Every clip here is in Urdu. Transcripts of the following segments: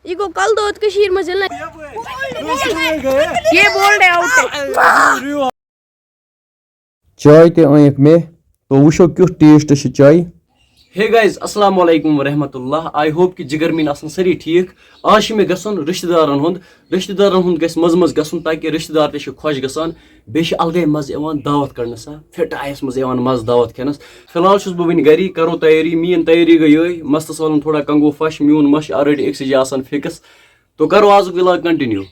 یہ گو کل دود کشیر میں جلنا یہ بولڈ ہے آؤٹ چائے تے أنِکھ مےٚ تو وٕچھو کیُتھ ٹیسٹ چھِ چایہِ. ہے گایز السلام علیکم ورحمۃ اللہ. آئی ہوپ کہ جگر میٖن آسن سٲری ٹھیٖک. آز چھُ مےٚ گژھُن رِشتہٕ دارن ہُنٛد گژھِ منٛزٕ منٛزٕ گژھُن تاکہِ رِشتہٕ دار تہِ چھِ خۄش گژھان بیٚیہِ چھِ الگٕے مزٕ یِوان دعوت کڑنس فِٹ آیس منٛز یِوان مزٕ دعوت کھٮ۪نس. فی الحال چھُس بہٕ وٕنہِ گری کرو تیٲری میٲنۍ تیٲری گٔے یِہے مستس والُن تھوڑا کنگو فش میون مش چھُ آلریڈی أکسٕے جایہِ آسان فِکس تو کرو آزُک وِلاگ کنٹِنیو.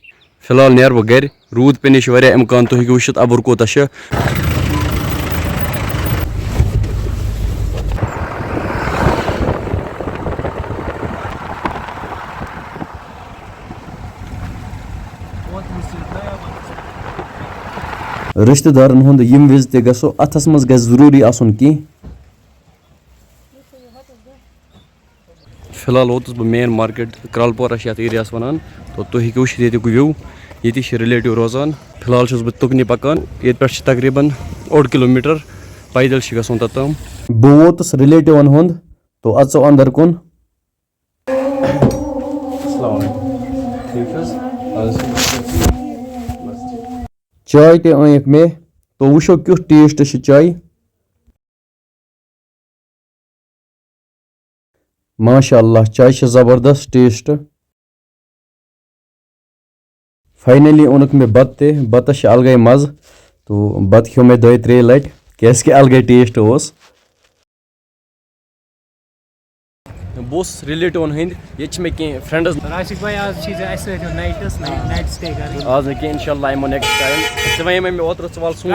فی الحال نیرٕ بہٕ گرِ روٗد پینٕچ چھِ واریاہ اِمکان تُہۍ ہیٚکِو وٕچھِتھ ابُر کوتاہ چھُ. رشتہٕ دارن ہُنٛد ییٚمہِ وِزِ تہِ گژھو اتھس منٛز گژھِ ضروٗری آسُن کینٛہہ. فی الحال ووتُس بہٕ مین مارکیٹ کرالپورہ چھِ یتھ ایریاہس ونان تو تُہۍ ہیٚکِو وٕچھِتھ ییٚتیُک وِو ییٚتی چھِ رِلیٹِو روزان. فی الحال چھُس بہٕ تُکنہِ پکان ییٚتہِ پٮ۪ٹھ چھِ تقریٖباً 1 کِلوٗمیٖٹر پیدل چھِ گژھُن توٚتام. بہٕ ووتُس رِلیٹِوَن ہُنٛد تو اژو اندر کُن. چاے تہِ أنِکھ مےٚ تو وٕچھو کیُتھ ٹیسٹ چھِ چایہِ. ماشاء اللہ چاے چھِ زبردست ٹیسٹ. فاینلی اوٚنُکھ مےٚ بتہٕ تہِ بتس چھِ الگٕے مزٕ تو بتہٕ کھیوٚو مےٚ 2-3 لٹہِ کیازکہِ الگٕے ٹیسٹ اوس. بہٕ اوسُس رِلیٹِوَن ہٕنٛدۍ ییٚتہِ چھِ مےٚ کینٛہہ فرٛٮ۪نٛڈٕز آز نہٕ کینٛہہ اِنشاء اللہ یِمو نیکسٹ ٹایم. ژٕ وَنے مےٚ اوترٕ ژٕ وَل سون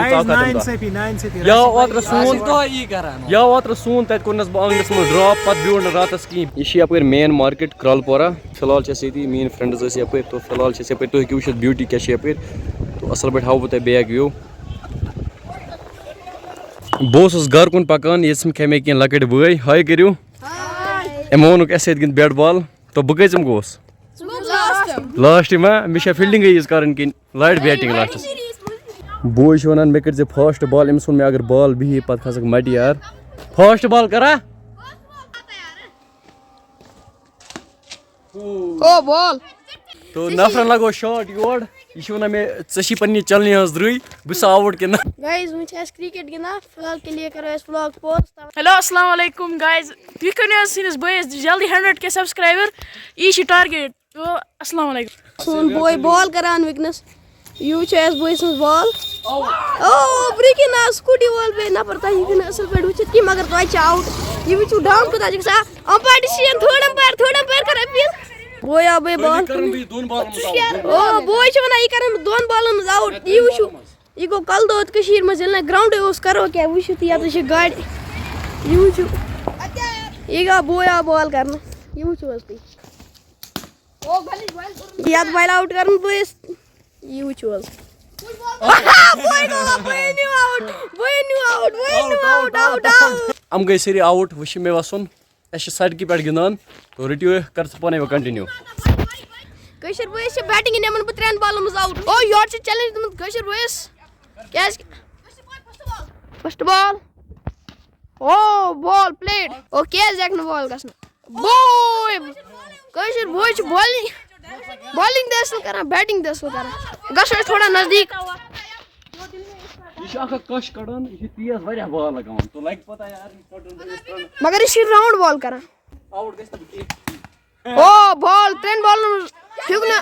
اوترٕ سون تَتہِ کوٚرنَس بہٕ آنٛگنَس منٛز ڈراپ پَتہٕ بیوٗٹھ نہٕ راتَس کِہیٖنۍ. یہِ چھِ یَپٲرۍ مین مارکیٹ کرالپورہ. فی الحال چھِ أسۍ ییٚتی میٛٲنۍ فرٛٮ۪نٛڈٕز ٲسۍ یَپٲرۍ تو فی الحال چھِ أسۍ یَپٲرۍ تُہۍ ہیٚکِو وٕچھِتھ بیوٗٹی کیٛاہ چھِ یَپٲرۍ تو اَصٕل پٲٹھۍ ہاوو بہٕ تۄہہِ بیک وِو. بہٕ اوسُس گرٕ کُن پکان ییٚتہِ کھے مےٚ کینٛہہ لۄکٕٹۍ بٲے ہاے کٔرِو. یِمو ووٚنُکھ اَسہِ سۭتۍ گِنٛد بیٹ بال تو بہٕ کٔژِم گوس لاسٹ ما مےٚ چھا فیٖلڈِنٛگٕے یٲژ کَرٕنۍ کِنہٕ لارِ بیٹِنٛگ لاسٹَس. بوے چھِ وَنان مےٚ کٔرۍزِ فاسٹ بال أمِس ووٚن مےٚ اگر بال بِہی پَتہٕ کھسکھ مَٹہِ یار. فاسٹ بال کرا تو نفرن لگو شاٹ یور یہِ چھِ وَنان مےٚ ژےٚ چھی پنٛنہِ چلنہِ ہٕنٛز درٕے بہٕ چھُسا آوُٹ کِنہٕ نہ. گایز وٕنۍ چھِ اَسہِ کرکٹ گِنٛدان فی الحال کے لیے کرو أسۍ ولاگ پوز. ہیلو السلام علیکم گایز تُہۍ کٔرِو حظ سٲنِس بٲیِس جلدی 100K سبسکرایبر یی چھِ ٹارگیٹ تو السلام علیکم. سون بوے بال کران وٕنکٮ۪نس یہِ چھُ اَسہِ بٲے سٕنٛز بال برٛونٛہہ کِنۍ سکوٗٹی وول بیٚیہِ نفر تۄہہِ ہیٚکِو نہٕ اَصٕل پٲٹھۍ وٕچھِتھ کینٛہہ مگر توتہِ چھِ آوُٹ. یہِ وٕچھِو ڈاوُن کوٗتاہ چھِ گژھان امپیر ڈِسیٖجن تھٲڈ امپیر کر أپیٖل. بوے آو بیٚیہِ بال بوے چھِ وَنان یہِ کَرن بہٕ 2 بالن منٛز آوُٹ. یہِ وٕچھِو یہِ گوٚو کل دود کٔشیٖر منٛز ییٚلہِ نہٕ گرٛاوُنٛڈٕے اوس کرو کیٛاہ وٕچھِو تُہۍ یَتَس چھِ گاڑِ یہِ وٕچھِو یہِ گوٚو بوے آو بال کرنہٕ یہِ وٕچھِو حظ تُہۍ یَتھ بالہِ آوُٹ کَرُن بٲیِس یہِ وٕچھِو حظ. یِم گٔے سٲری آوُٹ وۄنۍ چھِ مےٚ وَسُن اَسہِ چھِ سڑکہِ پٮ۪ٹھ گِنٛدان تو رٔٹِو کر ژٕ پانے وۄنۍ کنٹِنیو. کٲشِر بٲیِس چھِ بیٹِنٛگ نِمن بہٕ 3 بالن منٛز آوُٹ. یورٕ چھِ چیلینج دیُتمُت کٲشِر بٲیِس کیٛازِ فٔسٹ بال بال پلیٹ کیٛازِ ہیٚکہِ نہٕ بال گژھنہٕ بوے کٲشِر بوے چھِ بالِنٛگ تہِ اَصٕل کران بیٹِنٛگ تہِ اَصٕل کران. گژھو أسۍ تھوڑا نزدیٖک. یہِ چھُ اکھ کش کڑان یہِ چھِ تیز واریاہ بال لگاوان تو لگہِ پتہ یار مگر یہِ چھِ راوُنٛڈ بال کران. آوُٹ گژھِ نہٕ کینٛہہ. بال 3 بالن منٛز ہیوٚک نہٕ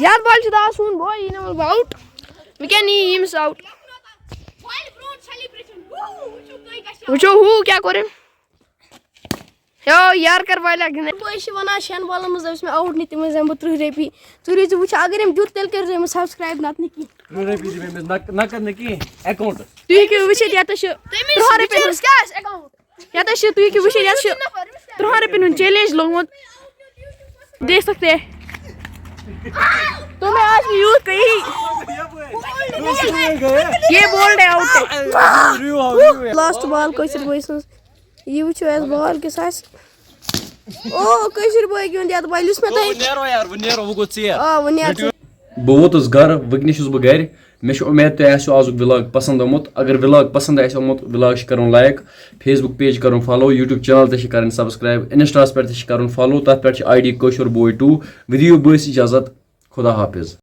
یتھ بالہِ چھُ دَپان سون بوے یی نہٕ بہٕ آوُٹ وٕنکٮ۪ن یی ییٚمِس آوُٹ. وٕچھو ہُہ کیٛاہ کوٚر أمۍ یارٕ کر والیٛاہ گِنٛدٕنۍ. بٲے چھِ وَنان 6 بالن منٛز أمِس مےٚ آوُٹ نہٕ تِمن دِمہٕ بہٕ 30 رۄپیہِ. تُہۍ روٗزِو وٕچھان اگر أمۍ دیُت تیٚلہِ کٔرۍزیو أمِس سبسکرایب نتہٕ نہٕ کینٛہہ. 30 رۄپیہِ دِ أمِس نقد نہٕ کینٛہہ اٮ۪کاوُنٛٹس. تُہۍ ہیٚکِو وٕچھِتھ ییٚتٮ۪س چھِ 30 رۄپیہِ ییٚتٮ۪س چھِ تُہۍ ہیٚکِو وٕچھِتھ ییٚتٮ۪س چھِ 30 رۄپیَن ہُنٛد چیلینج لوٚگمُت دیکھ سکتے ہیں. تو میں آج بھی یوز کہی یہ بولڈ ہے آؤٹ. لاسٹ بال کٲشِر بٲے سٕنٛز یہِ وٕچھِو اَسہِ بال کِژھ آسہِ. کٲشِر بٲے گیُنٛد یَتھ بالہِ یُس مےٚ تۄہہِ وۄنۍ نیرو وۄنۍ گوٚو ژیر. وۄنۍ نیرٕ. بہٕ ووتُس گرٕ وٕنکٮ۪نس چھُس بہٕ گرِ مےٚ چھُ اُمید تۄہہِ آسیو آزُک وِلاگ پَسنٛد آمُت اگر وِلاگ پَسنٛد آسہِ آمُت وِلاگ چھِ کَرُن لایک فیس بُک پیج کَرُن فالو یوٗٹیوٗب چَنَل تہِ چھِ کَرٕنۍ سَبسکرایب اِنسٹاہَس پٮ۪ٹھ تہِ چھِ کَرُن فالو تَتھ پٮ۪ٹھ چھِ آی ڈی کٲشُر بوے 2 ودِیِو بٲیس اِجازت خدا حافِظ